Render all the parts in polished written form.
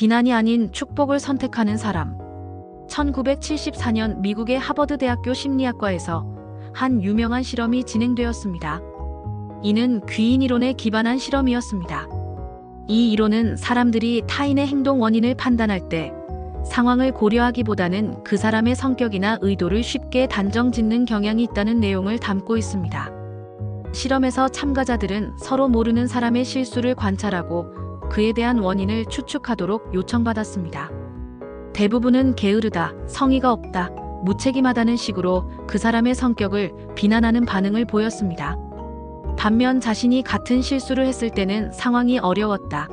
비난이 아닌 축복을 선택하는 사람. 1974년 미국의 하버드 대학교 심리학과에서 한 유명한 실험이 진행되었습니다. 이는 귀인 이론에 기반한 실험이었습니다. 이 이론은 사람들이 타인의 행동 원인을 판단할 때 상황을 고려하기보다는 그 사람의 성격이나 의도를 쉽게 단정 짓는 경향이 있다는 내용을 담고 있습니다. 실험에서 참가자들은 서로 모르는 사람의 실수를 관찰하고 그에 대한 원인을 추측하도록 요청받았습니다. 대부분은 게으르다, 성의가 없다, 무책임하다는 식으로 그 사람의 성격을 비난하는 반응을 보였습니다. 반면 자신이 같은 실수를 했을 때는 상황이 어려웠다,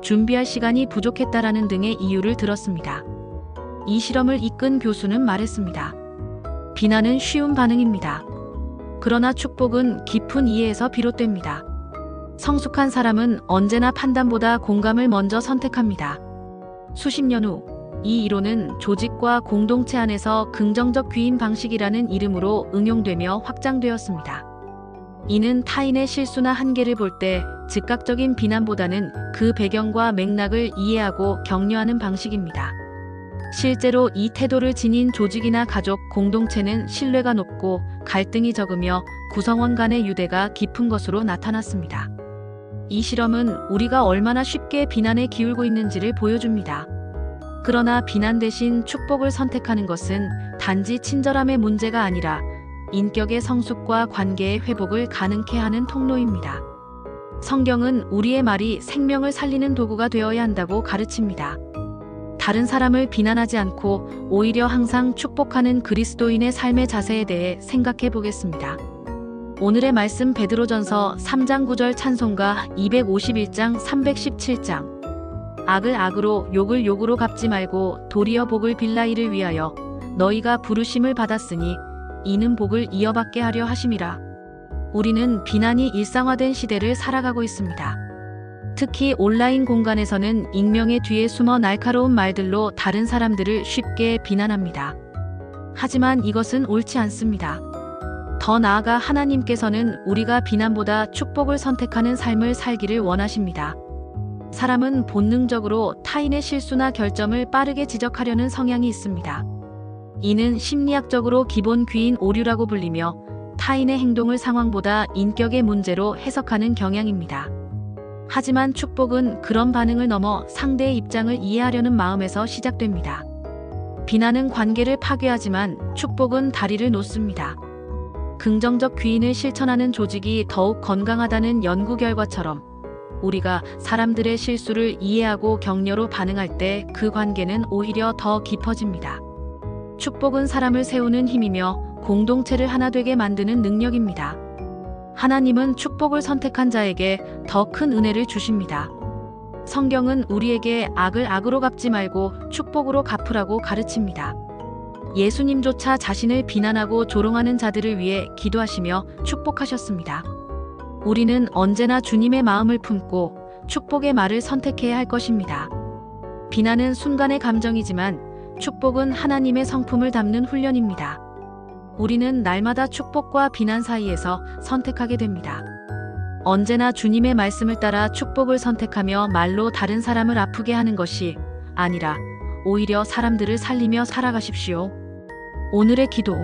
준비할 시간이 부족했다라는 등의 이유를 들었습니다. 이 실험을 이끈 교수는 말했습니다. 비난은 쉬운 반응입니다. 그러나 축복은 깊은 이해에서 비롯됩니다. 성숙한 사람은 언제나 판단보다 공감을 먼저 선택합니다. 수십 년 후, 이 이론은 조직과 공동체 안에서 긍정적 귀인 방식이라는 이름으로 응용되며 확장되었습니다. 이는 타인의 실수나 한계를 볼 때 즉각적인 비난보다는 그 배경과 맥락을 이해하고 격려하는 방식입니다. 실제로 이 태도를 지닌 조직이나 가족, 공동체는 신뢰가 높고 갈등이 적으며 구성원 간의 유대가 깊은 것으로 나타났습니다. 이 실험은 우리가 얼마나 쉽게 비난에 기울고 있는지를 보여줍니다. 그러나 비난 대신 축복을 선택하는 것은 단지 친절함의 문제가 아니라 인격의 성숙과 관계의 회복을 가능케 하는 통로입니다. 성경은 우리의 말이 생명을 살리는 도구가 되어야 한다고 가르칩니다. 다른 사람을 비난하지 않고 오히려 항상 축복하는 그리스도인의 삶의 자세에 대해 생각해 보겠습니다. 오늘의 말씀 베드로전서 3장 9절 찬송가 251장 317장. 악을 악으로 욕을 욕으로 갚지 말고 도리어 복을 빌라 이를 위하여 너희가 부르심을 받았으니 이는 복을 이어받게 하려 하심이라. 우리는 비난이 일상화된 시대를 살아가고 있습니다. 특히 온라인 공간에서는 익명의 뒤에 숨어 날카로운 말들로 다른 사람들을 쉽게 비난합니다. 하지만 이것은 옳지 않습니다. 더 나아가 하나님께서는 우리가 비난보다 축복을 선택하는 삶을 살기를 원하십니다. 사람은 본능적으로 타인의 실수나 결점을 빠르게 지적하려는 성향이 있습니다. 이는 심리학적으로 기본 귀인 오류라고 불리며 타인의 행동을 상황보다 인격의 문제로 해석하는 경향입니다. 하지만 축복은 그런 반응을 넘어 상대의 입장을 이해하려는 마음에서 시작됩니다. 비난은 관계를 파괴하지만 축복은 다리를 놓습니다. 긍정적 귀인을 실천하는 조직이 더욱 건강하다는 연구 결과처럼 우리가 사람들의 실수를 이해하고 격려로 반응할 때 그 관계는 오히려 더 깊어집니다. 축복은 사람을 세우는 힘이며 공동체를 하나 되게 만드는 능력입니다. 하나님은 축복을 선택한 자에게 더 큰 은혜를 주십니다. 성경은 우리에게 악을 악으로 갚지 말고 축복으로 갚으라고 가르칩니다. 예수님조차 자신을 비난하고 조롱하는 자들을 위해 기도하시며 축복하셨습니다. 우리는 언제나 주님의 마음을 품고 축복의 말을 선택해야 할 것입니다. 비난은 순간의 감정이지만 축복은 하나님의 성품을 담는 훈련입니다. 우리는 날마다 축복과 비난 사이에서 선택하게 됩니다. 언제나 주님의 말씀을 따라 축복을 선택하며 말로 다른 사람을 아프게 하는 것이 아니라 오히려 사람들을 살리며 살아가십시오. 오늘의 기도.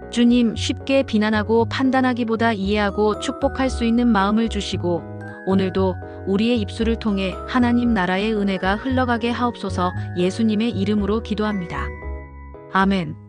주님, 쉽게 비난하고 판단하기보다 이해하고 축복할 수 있는 마음을 주시고 오늘도 우리의 입술을 통해 하나님 나라의 은혜가 흘러가게 하옵소서. 예수님의 이름으로 기도합니다. 아멘.